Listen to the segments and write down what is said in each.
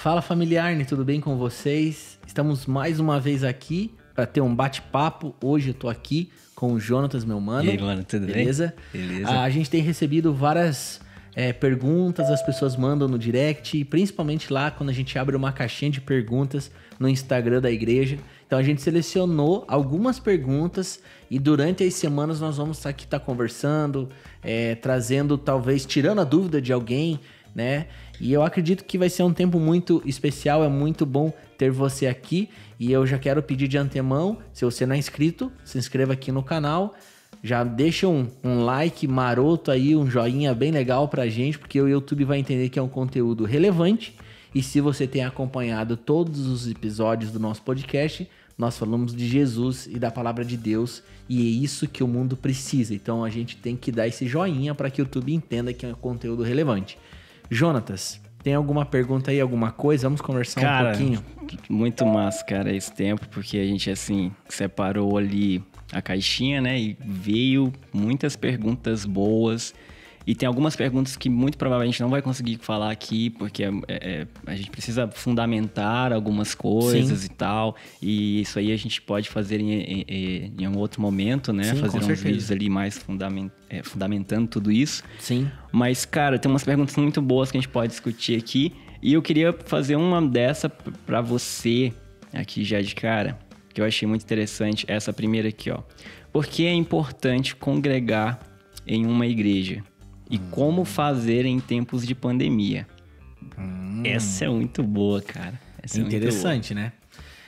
Fala familiar, tudo bem com vocês? Estamos mais uma vez aqui para ter um bate-papo. Hoje eu tô aqui com o Jonatas, meu mano. E aí, mano, tudo Beleza? bem? Beleza. A gente tem recebido várias perguntas, as pessoas mandam no direct, principalmente lá quando a gente abre uma caixinha de perguntas no Instagram da igreja. Então a gente selecionou algumas perguntas e durante as semanas nós vamos aqui estar conversando, trazendo, talvez, tirando a dúvida de alguém, né? E eu acredito que vai ser um tempo muito especial, é muito bom ter você aqui. E eu já quero pedir de antemão, se você não é inscrito, se inscreva aqui no canal. Já deixa um like maroto aí, um joinha bem legal pra gente, porque o YouTube vai entender que é um conteúdo relevante. E se você tem acompanhado todos os episódios do nosso podcast, nós falamos de Jesus e da palavra de Deus. E é isso que o mundo precisa. Então a gente tem que dar esse joinha para que o YouTube entenda que é um conteúdo relevante. Jonatas, tem alguma pergunta aí, alguma coisa? Vamos conversar um pouquinho. Muito massa, cara, esse tempo, porque a gente, assim, separou ali a caixinha, né? E veio muitas perguntas boas. E tem algumas perguntas que muito provavelmente não vai conseguir falar aqui, porque a gente precisa fundamentar algumas coisas. Sim. E tal. E isso aí a gente pode fazer em um outro momento, né? Sim, fazer uns vídeos ali mais fundamentando tudo isso. Sim. Mas, cara, tem umas perguntas muito boas que a gente pode discutir aqui. E eu queria fazer uma dessa pra você aqui já de cara, que eu achei muito interessante. Essa primeira aqui, ó. Por que é importante congregar em uma igreja? E como fazer em tempos de pandemia? Essa é muito boa, cara. Essa interessante, né?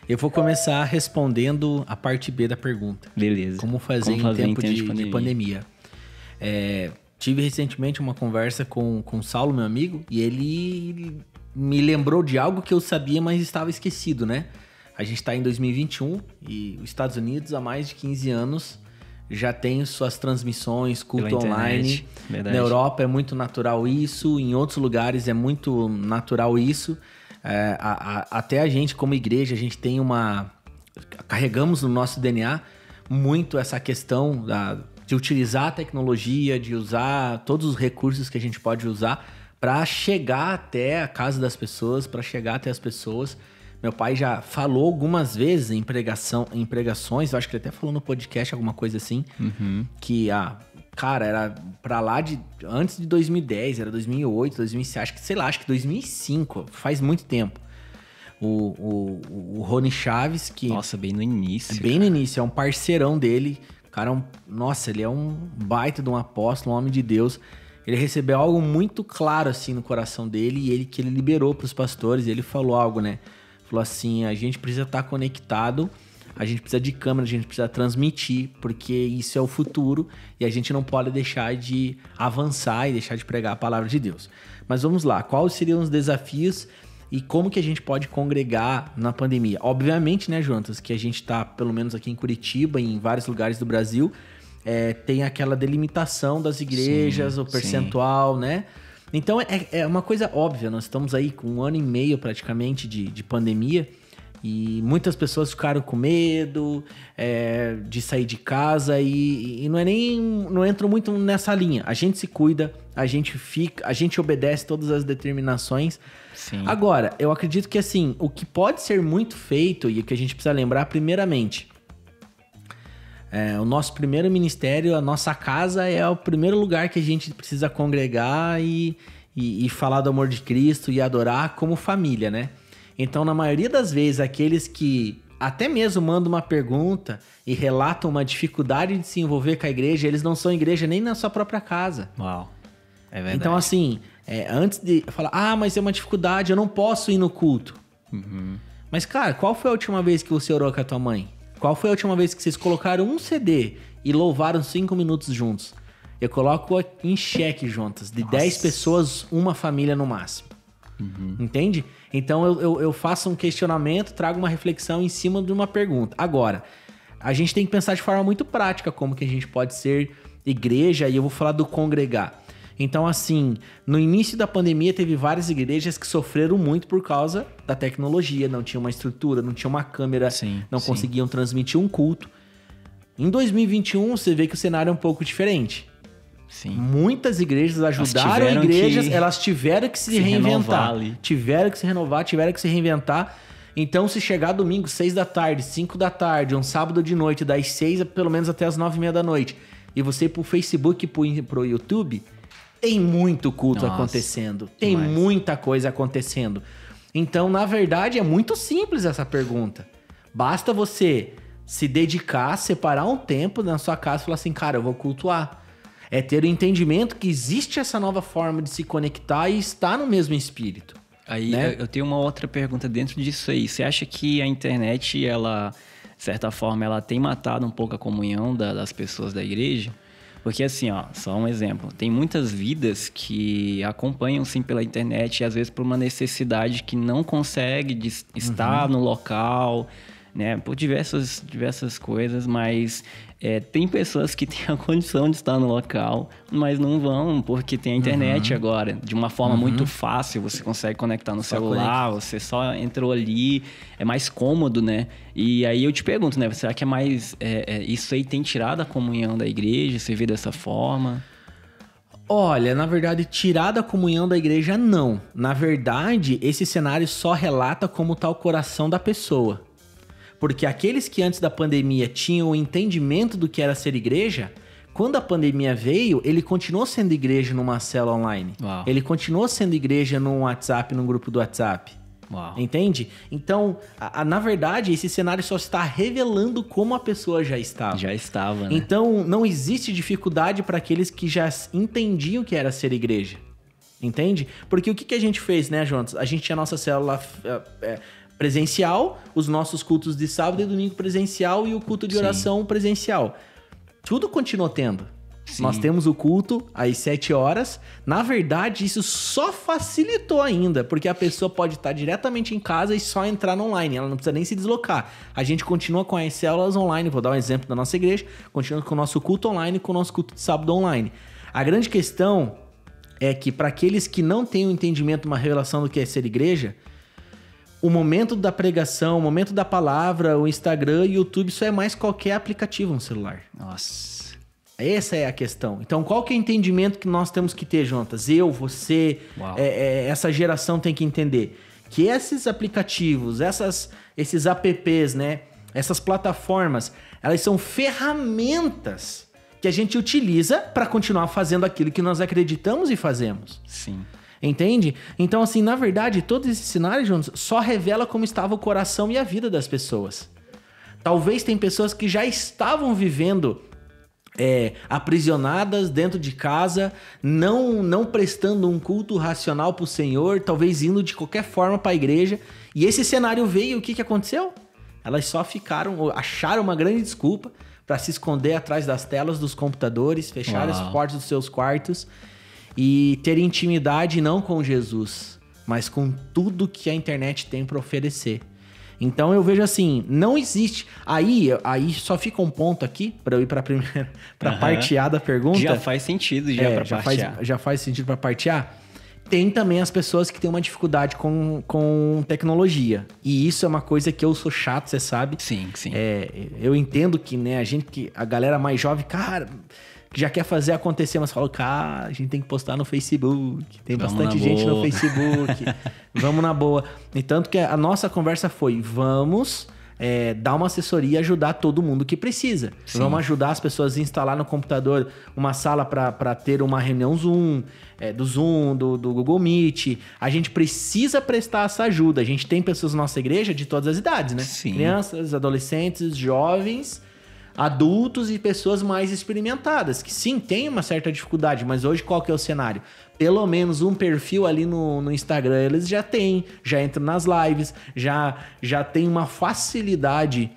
Eu vou começar respondendo a parte B da pergunta. Beleza. Como fazer em tempo de pandemia. Tive recentemente uma conversa com o Saulo, meu amigo, e ele me lembrou de algo que eu sabia, mas estava esquecido, né? A gente está em 2021 e os Estados Unidos, há mais de 15 anos, já tem suas transmissões, culto online. Verdade. Na Europa é muito natural isso, em outros lugares é muito natural isso. Até a gente, como igreja, a gente tem carregamos no nosso DNA muito essa questão de utilizar a tecnologia, de usar todos os recursos que a gente pode usar para chegar até a casa das pessoas, para chegar até as pessoas. Meu pai já falou algumas vezes em pregações, eu acho que ele até falou no podcast alguma coisa assim, que, cara, era pra lá antes de 2010, era 2008, 2007, acho que 2005, faz muito tempo. O Rony Chaves, que... Nossa, bem no início. Bem no início, é um parceirão dele, cara, nossa, ele é um baita de um apóstolo, um homem de Deus. Ele recebeu algo muito claro, assim, no coração dele, e que ele liberou pros pastores, e ele falou algo, né? Falou assim, a gente precisa estar conectado, a gente precisa de câmera, a gente precisa transmitir, porque isso é o futuro e a gente não pode deixar de avançar e deixar de pregar a palavra de Deus. Mas vamos lá, quais seriam os desafios e como que a gente pode congregar na pandemia? Obviamente, né, Jonatas, que a gente está, pelo menos aqui em Curitiba e em vários lugares do Brasil, tem aquela delimitação das igrejas, o percentual, né? Então é uma coisa óbvia, nós estamos aí com 1 ano e meio praticamente de pandemia e muitas pessoas ficaram com medo de sair de casa e não entro muito nessa linha. A gente se cuida, a gente obedece todas as determinações. Sim. Agora, eu acredito que assim, o que pode ser muito feito e o que a gente precisa lembrar primeiramente... o nosso primeiro ministério, a nossa casa é o primeiro lugar que a gente precisa congregar e falar do amor de Cristo e adorar como família, né? Então, na maioria das vezes, aqueles que até mesmo mandam uma pergunta e relatam uma dificuldade de se envolver com a igreja, eles não são igreja nem na sua própria casa. Uau, é verdade. Então, assim, antes de falar, mas é uma dificuldade, eu não posso ir no culto. Mas, cara, qual foi a última vez que você orou com a tua mãe? Qual foi a última vez que vocês colocaram um CD e louvaram 5 minutos juntos? Eu coloco em xeque juntas. De 10 pessoas, uma família no máximo. Entende? Então eu faço um questionamento, trago uma reflexão em cima de uma pergunta. Agora, a gente tem que pensar de forma muito prática como que a gente pode ser igreja, e eu vou falar do congregar. Então, assim, no início da pandemia teve várias igrejas que sofreram muito por causa da tecnologia, não tinha uma estrutura, não tinha uma câmera, não conseguiam transmitir um culto. Em 2021, você vê que o cenário é um pouco diferente. Sim. Muitas igrejas ajudaram igrejas, elas tiveram que se reinventar. Tiveram que se renovar, tiveram que se reinventar. Então, se chegar domingo, 6 da tarde, 5 da tarde, um sábado de noite, das 6 pelo menos até as 9h30 da noite, e você ir pro Facebook e pro YouTube, tem muito culto acontecendo. Tem muita coisa acontecendo. Então, na verdade, é muito simples essa pergunta. Basta você se dedicar, separar um tempo na sua casa e falar assim, cara, eu vou cultuar. É ter o entendimento que existe essa nova forma de se conectar e estar no mesmo espírito. Aí né? Eu tenho uma outra pergunta dentro disso aí. Você acha que a internet, ela, de certa forma, ela tem matado um pouco a comunhão das pessoas da igreja? Porque assim, ó, só um exemplo. Tem muitas vidas que acompanham, sim, pela internet e às vezes por uma necessidade que não consegue estar no local, né? Por diversas coisas, mas tem pessoas que têm a condição de estar no local, mas não vão porque tem a internet agora. De uma forma muito fácil, você consegue conectar no celular, você só entrou ali, é mais cômodo, né? E aí eu te pergunto, né? Será que é mais... isso aí tem tirado a comunhão da igreja? Você vê dessa forma? Olha, na verdade, tirar da comunhão da igreja, não. Na verdade, esse cenário só relata como está o coração da pessoa. Porque aqueles que antes da pandemia tinham o entendimento do que era ser igreja, quando a pandemia veio, ele continuou sendo igreja numa célula online. Uau. Ele continuou sendo igreja num WhatsApp, num grupo do WhatsApp. Uau. Entende? Então, na verdade, esse cenário só está revelando como a pessoa já estava. Já estava, né? Então, não existe dificuldade para aqueles que já entendiam que era ser igreja. Entende? Porque o que a gente fez, né, Jonas? A gente tinha a nossa célula... presencial, os nossos cultos de sábado e domingo presencial e o culto de oração presencial. Tudo continuou tendo. Sim. Nós temos o culto às 7 horas. Na verdade, isso só facilitou ainda, porque a pessoa pode estar diretamente em casa e só entrar no online. Ela não precisa nem se deslocar. A gente continua com as células online. Vou dar um exemplo da nossa igreja. Continua com o nosso culto online e com o nosso culto de sábado online. A grande questão é que para aqueles que não têm um entendimento, uma revelação do que é ser igreja, o momento da pregação, o momento da palavra, o Instagram e o YouTube, isso é mais qualquer aplicativo no celular. Nossa. Essa é a questão. Então, qual que é o entendimento que nós temos que ter, Jonas? Eu, você, essa geração tem que entender que esses aplicativos, esses apps, né? Essas plataformas, elas são ferramentas que a gente utiliza para continuar fazendo aquilo que nós acreditamos e fazemos. Sim. Entende? Então, assim, na verdade, todos esses cenários, Jonas, só revela como estava o coração e a vida das pessoas. Talvez tem pessoas que já estavam vivendo aprisionadas dentro de casa, não prestando um culto racional para o Senhor, talvez indo de qualquer forma para a igreja. E esse cenário veio e o que aconteceu? Elas só acharam uma grande desculpa para se esconder atrás das telas dos computadores, fechar as portas dos seus quartos e ter intimidade não com Jesus, mas com tudo que a internet tem para oferecer. Então eu vejo assim, não existe. Aí só fica um ponto aqui para eu ir para a primeira, para a parte A da pergunta. Já faz sentido para parte A. Já faz sentido para a parte A. Tem também as pessoas que têm uma dificuldade com tecnologia. E isso é uma coisa que eu sou chato, você sabe. Sim, sim. Eu entendo que, né, a galera mais jovem, cara, que já quer fazer acontecer, mas fala, cara, a gente tem que postar no Facebook. Tem bastante gente no Facebook. Vamos na boa. E tanto que a nossa conversa foi, vamos dar uma assessoria e ajudar todo mundo que precisa. Sim. Vamos ajudar as pessoas a instalar no computador uma sala para ter uma reunião Zoom, do Zoom, do Google Meet. A gente precisa prestar essa ajuda. A gente tem pessoas na nossa igreja de todas as idades, né? Sim. Crianças, adolescentes, jovens, adultos e pessoas mais experimentadas, que sim, tem uma certa dificuldade, mas hoje qual que é o cenário? Pelo menos um perfil ali no Instagram eles já têm, já entram nas lives, já tem uma facilidade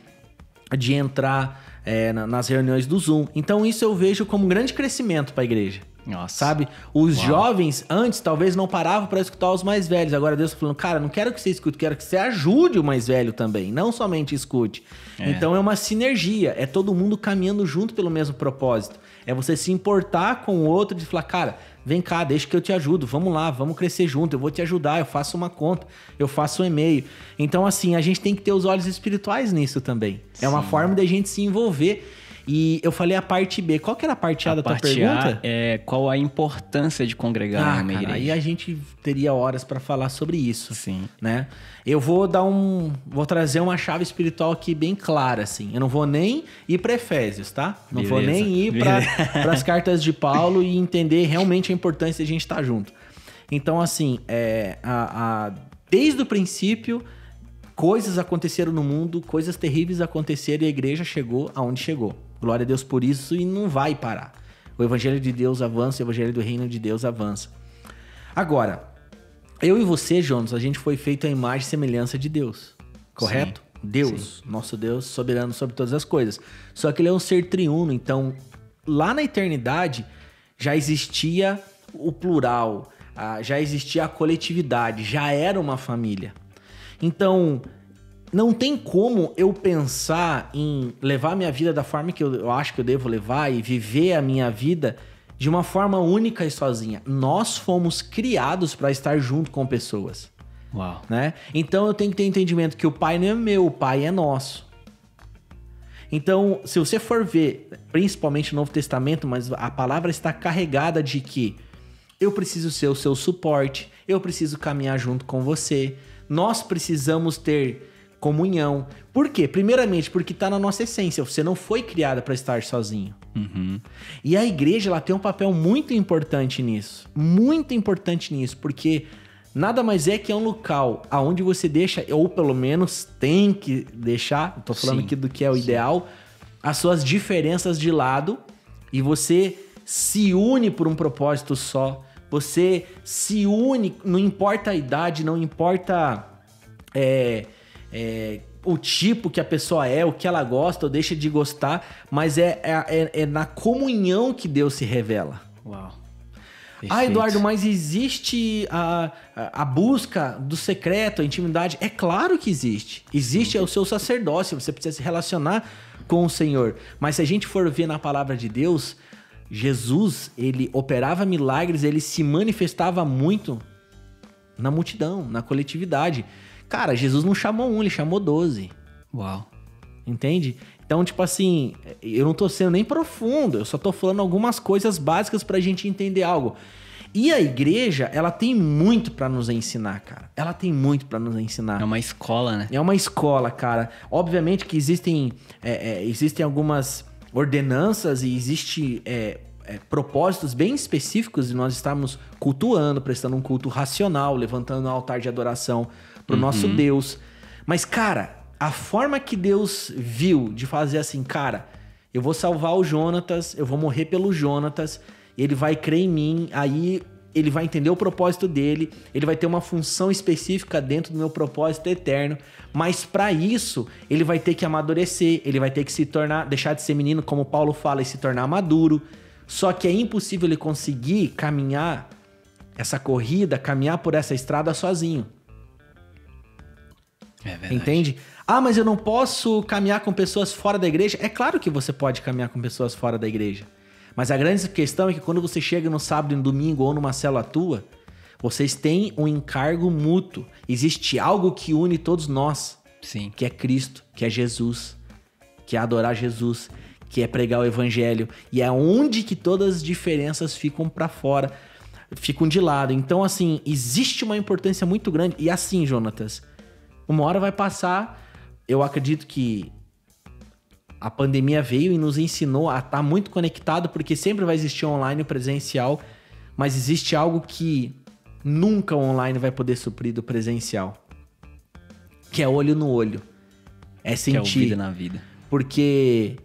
de entrar nas reuniões do Zoom. Então isso eu vejo como um grande crescimento para a igreja. Nossa. Sabe? Os jovens antes talvez não paravam para escutar os mais velhos. Agora Deus tá falando, cara, não quero que você escute, quero que você ajude o mais velho também, não somente escute. Então é uma sinergia, é todo mundo caminhando junto pelo mesmo propósito. É você se importar com o outro de falar, cara, vem cá, deixa que eu te ajudo, vamos lá, vamos crescer junto, eu vou te ajudar, eu faço uma conta, eu faço um e-mail. Então assim, a gente tem que ter os olhos espirituais nisso também. Sim. É uma forma da gente se envolver. E eu falei a parte B. Qual que era a parte A da tua parte pergunta? A é qual a importância de congregar em uma igreja. Aí a gente teria horas para falar sobre isso. Sim. Né? Eu vou trazer uma chave espiritual aqui bem clara, assim. Eu não vou nem ir para Efésios, tá? Não vou nem ir para as cartas de Paulo e entender realmente a importância de a gente estar junto. Então, assim, desde o princípio, coisas aconteceram no mundo, coisas terríveis aconteceram e a igreja chegou aonde chegou. Glória a Deus por isso e não vai parar. O evangelho de Deus avança, o evangelho do reino de Deus avança. Agora, eu e você, Jonas, a gente foi feito à imagem e semelhança de Deus, correto? Sim. Deus, nosso Deus, soberano sobre todas as coisas. Só que ele é um ser triuno, então lá na eternidade já existia o plural, já existia a coletividade, já era uma família. Então, não tem como eu pensar em levar a minha vida da forma que eu acho que eu devo levar e viver a minha vida de uma forma única e sozinha. Nós fomos criados para estar junto com pessoas. Uau. Né? Então, eu tenho que ter entendimento que o Pai não é meu, o Pai é nosso. Então, se você for ver, principalmente no Novo Testamento, mas a palavra está carregada de que eu preciso ser o seu suporte, eu preciso caminhar junto com você, nós precisamos ter comunhão. Por quê? Primeiramente, porque está na nossa essência. Você não foi criada para estar sozinho. Uhum. E a igreja ela tem um papel muito importante nisso. Muito importante nisso, porque nada mais é que é um local onde você deixa, ou pelo menos tem que deixar, estou falando aqui do que é o ideal, as suas diferenças de lado e você se une por um propósito só. Você se une, não importa a idade, não importa o tipo que a pessoa é, o que ela gosta ou deixa de gostar, mas é na comunhão que Deus se revela. Uau. Perfeito. Eduardo, mas existe a busca do secreto, a intimidade? É claro que existe. Existe o seu sacerdócio, você precisa se relacionar com o Senhor. Mas se a gente for ver na palavra de Deus, Jesus, ele operava milagres, ele se manifestava muito na multidão, na coletividade. Cara, Jesus não chamou ele chamou 12. Uau. Entende? Então, tipo assim, eu não tô sendo nem profundo, eu só tô falando algumas coisas básicas pra gente entender algo. E a igreja, ela tem muito pra nos ensinar, cara. Ela tem muito pra nos ensinar. É uma escola, né? É uma escola, cara. Obviamente que existem algumas ordenanças e existem propósitos bem específicos de nós estarmos cultuando, prestando um culto racional, levantando um altar de adoração pro nosso Deus. Mas, cara, a forma que Deus viu de fazer assim, cara, eu vou salvar o Jonatas, eu vou morrer pelo Jonatas, ele vai crer em mim, aí ele vai entender o propósito dele, ele vai ter uma função específica dentro do meu propósito eterno, mas para isso ele vai ter que amadurecer, ele vai ter que se tornar, deixar de ser menino, como Paulo fala, e se tornar maduro. Só que é impossível ele conseguir caminhar essa corrida, caminhar por essa estrada sozinho. É verdade. Entende? Mas eu não posso caminhar com pessoas fora da igreja. É claro que você pode caminhar com pessoas fora da igreja. Mas a grande questão é que quando você chega no sábado e no domingo ou numa célula tua, vocês têm um encargo mútuo. Existe algo que une todos nós. Sim. Que é Cristo, que é Jesus, que é adorar Jesus, que é pregar o evangelho. E é onde que todas as diferenças ficam pra fora, ficam de lado. Então, assim, existe uma importância muito grande. E assim, Jonatas, uma hora vai passar. Eu acredito que a pandemia veio e nos ensinou a estar muito conectado, porque sempre vai existir online e presencial, mas existe algo que nunca o online vai poder suprir do presencial, que é olho no olho. É sentir. Que é o vida na vida. Porque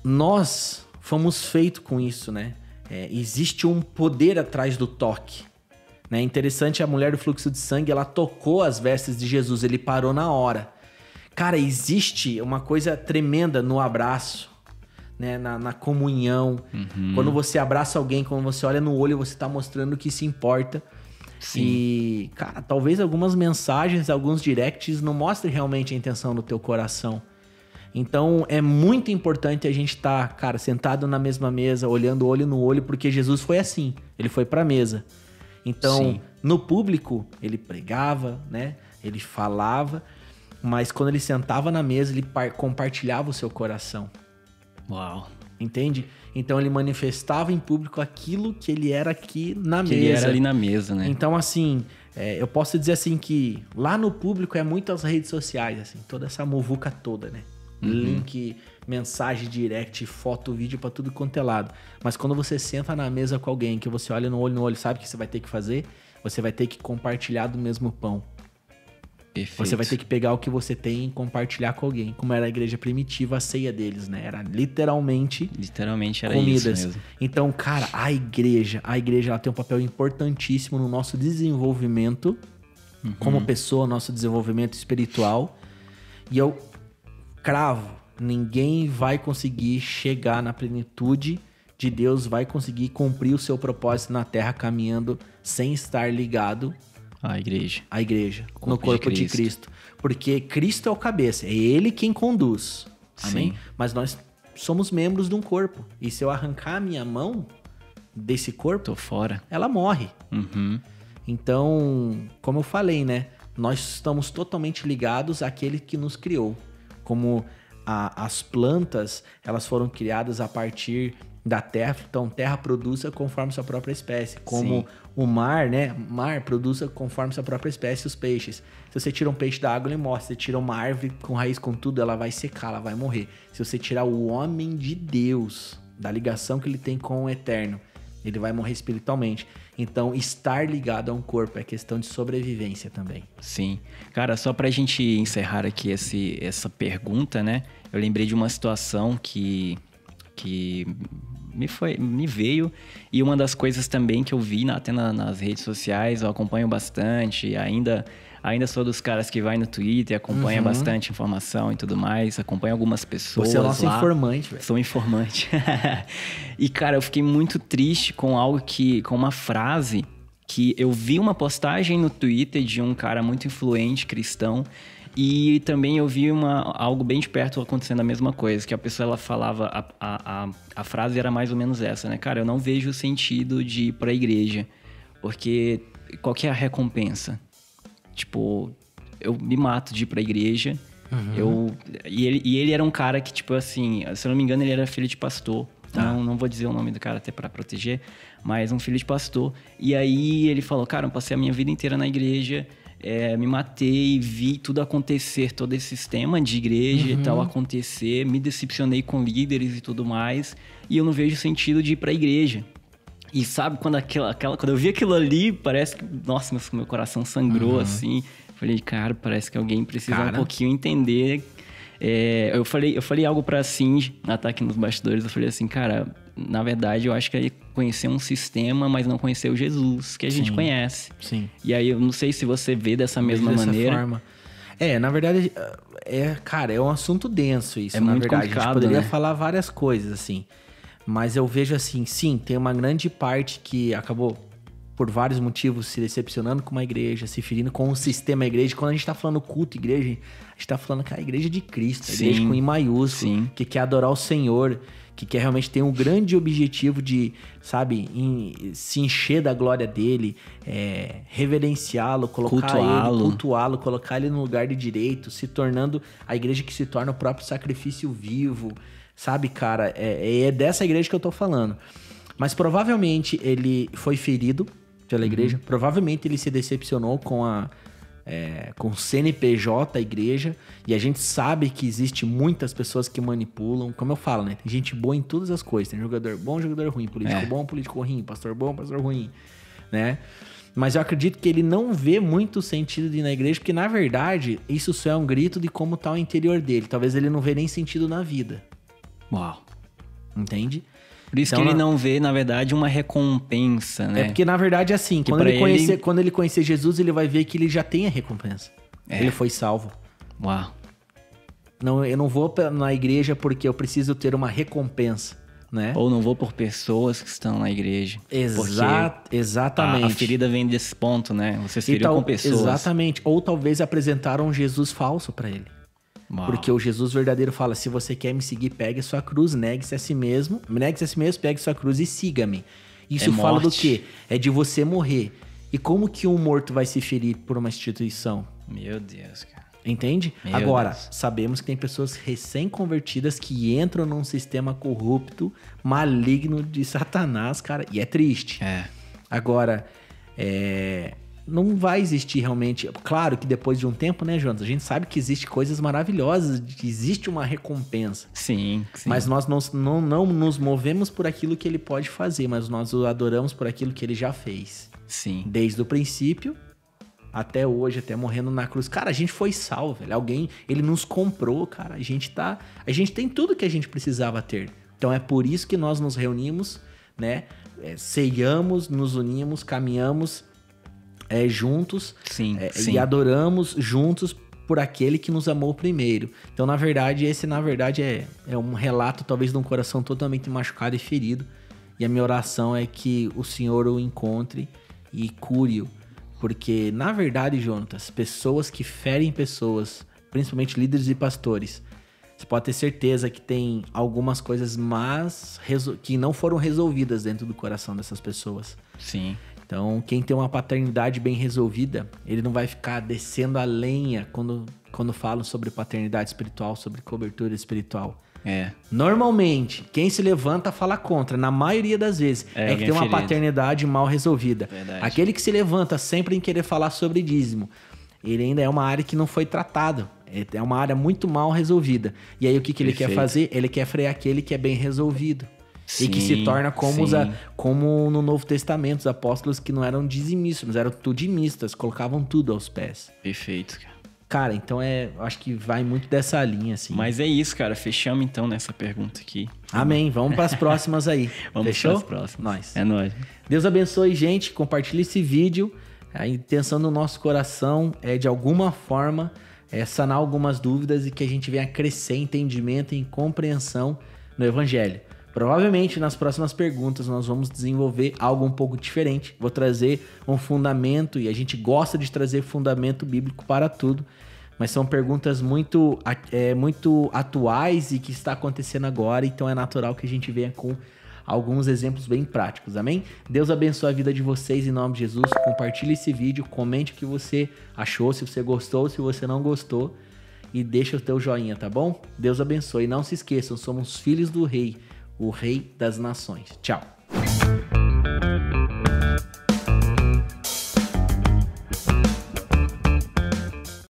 nós fomos feitos com isso, né? Existe um poder atrás do toque. É interessante, a mulher do fluxo de sangue, ela tocou as vestes de Jesus, ele parou na hora. Cara, existe uma coisa tremenda no abraço, né? Na comunhão. Quando você abraça alguém, quando você olha no olho, você tá mostrando que se importa. Sim. E, cara, talvez algumas mensagens, alguns directs não mostrem realmente a intenção do teu coração. Então, é muito importante a gente estar, cara, sentado na mesma mesa, olhando olho no olho, porque Jesus foi assim, ele foi pra mesa. Então, sim, no público, ele pregava, né? Ele falava, mas quando ele sentava na mesa, ele compartilhava o seu coração. Uau. Entende? Então ele manifestava em público aquilo que ele era aqui na mesa. Ele era ali na mesa, né? Então, assim, eu posso dizer assim que lá no público é muito as redes sociais, assim, toda essa muvuca toda, né? Link, mensagem direct, foto, vídeo pra tudo quanto é lado. Mas quando você senta na mesa com alguém, que você olha no olho, sabe o que você vai ter que fazer? Você vai ter que compartilhar do mesmo pão. Perfeito. Você vai ter que pegar o que você tem e compartilhar com alguém. Como era a igreja primitiva, a ceia deles, né? Era literalmente era comidas. isso mesmo. Então, cara, a igreja ela tem um papel importantíssimo no nosso desenvolvimento como pessoa, nosso desenvolvimento espiritual. E eu cravo, ninguém vai conseguir chegar na plenitude de Deus, vai conseguir cumprir o seu propósito na terra caminhando sem estar ligado A igreja. No corpo de Cristo. Porque Cristo é o cabeça, é Ele quem conduz. Amém? Sim. Mas nós somos membros de um corpo. E se eu arrancar a minha mão desse corpo, Tô fora. ela morre. Uhum. Então, como eu falei, né? Nós estamos totalmente ligados àquele que nos criou. Como as plantas, elas foram criadas a partir da terra, então terra produza conforme sua própria espécie. Como o mar, né? Mar produza conforme sua própria espécie os peixes. Se você tira um peixe da água, ele morre. Se você tira uma árvore com raiz, com tudo, ela vai secar, ela vai morrer. Se você tirar o homem de Deus, da ligação que ele tem com o eterno, ele vai morrer espiritualmente. Então, estar ligado a um corpo é questão de sobrevivência também. Sim. Cara, só pra gente encerrar aqui essa pergunta, né? Eu lembrei de uma situação que me veio, e uma das coisas também que eu vi até nas redes sociais, eu acompanho bastante, ainda sou dos caras que vai no Twitter, acompanha bastante informação e tudo mais, acompanha algumas pessoas. Você é nosso lá. informante, velho. Sou informante. E, cara, eu fiquei muito triste com com uma frase que eu vi uma postagem no Twitter de um cara muito influente, cristão, e também eu vi algo bem de perto acontecendo a mesma coisa, que a pessoa ela falava, a frase era mais ou menos essa, né? Cara, eu não vejo sentido de ir pra igreja, porque qual que é a recompensa? Tipo, eu me mato de ir pra igreja, e ele era um cara que, tipo assim, se eu não me engano, ele era filho de pastor. Não vou dizer o nome do cara até pra proteger, mas um filho de pastor. E aí ele falou, cara, eu passei a minha vida inteira na igreja, me matei, vi tudo acontecer, todo esse sistema de igreja e tal acontecer, me decepcionei com líderes e tudo mais, e eu não vejo sentido de ir pra igreja. E sabe, quando eu vi aquilo ali, parece que, nossa, meu coração sangrou assim. Falei, cara, parece que alguém precisa um pouquinho entender. Eu falei algo pra Cindy, na Ataque nos Bastidores, eu falei assim, cara, na verdade eu acho que é conhecer um sistema, mas não conhecer o Jesus que a gente conhece. Sim. E aí eu não sei se você vê dessa mesma maneira. Forma. Na verdade, cara, é um assunto denso isso, na muito verdade. complicado, A gente poderia né? falar várias coisas, assim. Mas eu vejo assim, sim, tem uma grande parte que acabou, por vários motivos, se decepcionando com uma igreja, se ferindo com o sistema igreja. Quando a gente tá falando culto igreja, a gente tá falando que é a igreja de Cristo, a igreja com I maiúsculo, que quer adorar o Senhor, que quer realmente ter um grande objetivo de, sabe, se encher da glória dele, reverenciá-lo, cultuá-lo, colocar ele no lugar de direito, se tornando a igreja que se torna o próprio sacrifício vivo, sabe, cara? É dessa igreja que eu tô falando. Mas provavelmente ele foi ferido pela igreja, provavelmente ele se decepcionou com o CNPJ da igreja, e a gente sabe que existe muitas pessoas que manipulam, como eu falo, né? Tem gente boa em todas as coisas, tem jogador bom, jogador ruim, político bom, político ruim, pastor bom, pastor ruim, né? Mas eu acredito que ele não vê muito sentido de ir na igreja, porque na verdade isso só é um grito de como tá o interior dele. Talvez ele não vê nem sentido na vida. Uau. Entende? Por isso que ele não vê, na verdade, uma recompensa, né? É porque, na verdade, assim, quando ele conhecer Jesus, ele vai ver que ele já tem a recompensa. Ele foi salvo. Uau. Não, eu não vou na igreja porque eu preciso ter uma recompensa, né? Ou não vou por pessoas que estão na igreja. Exatamente. A ferida vem desse ponto, né? Você se feriu com pessoas. Exatamente. Ou talvez apresentaram um Jesus falso pra ele. Uau. Porque o Jesus verdadeiro fala, se você quer me seguir, pegue sua cruz, negue-se a si mesmo, pegue sua cruz e siga-me. Isso fala do quê? É de você morrer. E como que um morto vai se ferir por uma instituição? Meu Deus, cara. Entende? Meu Agora, Deus. sabemos que tem pessoas recém-convertidas que entram num sistema corrupto, maligno de Satanás, cara, e é triste. É. Agora, não vai existir realmente... Claro que depois de um tempo, né, Jonas? A gente sabe que existe coisas maravilhosas, que existe uma recompensa. Sim. Mas nós não nos movemos por aquilo que ele pode fazer, mas nós o adoramos por aquilo que ele já fez. Sim. Desde o princípio até hoje, até morrendo na cruz. Cara, a gente foi salvo, velho. Alguém, ele nos comprou, cara. A gente tem tudo que a gente precisava ter. Então é por isso que nós nos reunimos, né? Ceiamos, nos unimos, caminhamos juntos. Sim. E adoramos juntos por aquele que nos amou primeiro. Então, na verdade, esse é um relato talvez de um coração totalmente machucado e ferido. E a minha oração é que o Senhor o encontre e cure-o. Porque, na verdade, Jonatas, pessoas que ferem pessoas, principalmente líderes e pastores, você pode ter certeza que tem algumas coisas más que não foram resolvidas dentro do coração dessas pessoas. Sim. Então, quem tem uma paternidade bem resolvida, ele não vai ficar descendo a lenha quando falam sobre paternidade espiritual, sobre cobertura espiritual. Normalmente, quem se levanta fala contra, na maioria das vezes, que tem uma paternidade mal resolvida. Verdade. Aquele que se levanta sempre em querer falar sobre dízimo, ele ainda é uma área que não foi tratado. É uma área muito mal resolvida. E aí o que ele quer fazer? Ele quer frear aquele que é bem resolvido. Sim, e que se torna como no Novo Testamento, os apóstolos que não eram dizimistas, mas eram tudimistas, colocavam tudo aos pés. Perfeito, cara. Cara, então acho que vai muito dessa linha, assim. Mas é isso, cara. Fechamos então nessa pergunta aqui. Amém. Vamos para as próximas aí. Vamos Fechou? para as próximas. Nós. É nóis. Deus abençoe, gente. Compartilhe esse vídeo. A intenção do nosso coração é, de alguma forma, sanar algumas dúvidas e que a gente venha crescer em entendimento e em compreensão no Evangelho. Provavelmente, nas próximas perguntas, nós vamos desenvolver algo um pouco diferente. Vou trazer um fundamento, e a gente gosta de trazer fundamento bíblico para tudo, mas são perguntas muito atuais e que está acontecendo agora, então é natural que a gente venha com alguns exemplos bem práticos, amém? Deus abençoe a vida de vocês em nome de Jesus. Compartilhe esse vídeo, comente o que você achou, se você gostou, se você não gostou, e deixa o teu joinha, tá bom? Deus abençoe. Não se esqueçam, somos filhos do Rei, o Rei das Nações. Tchau!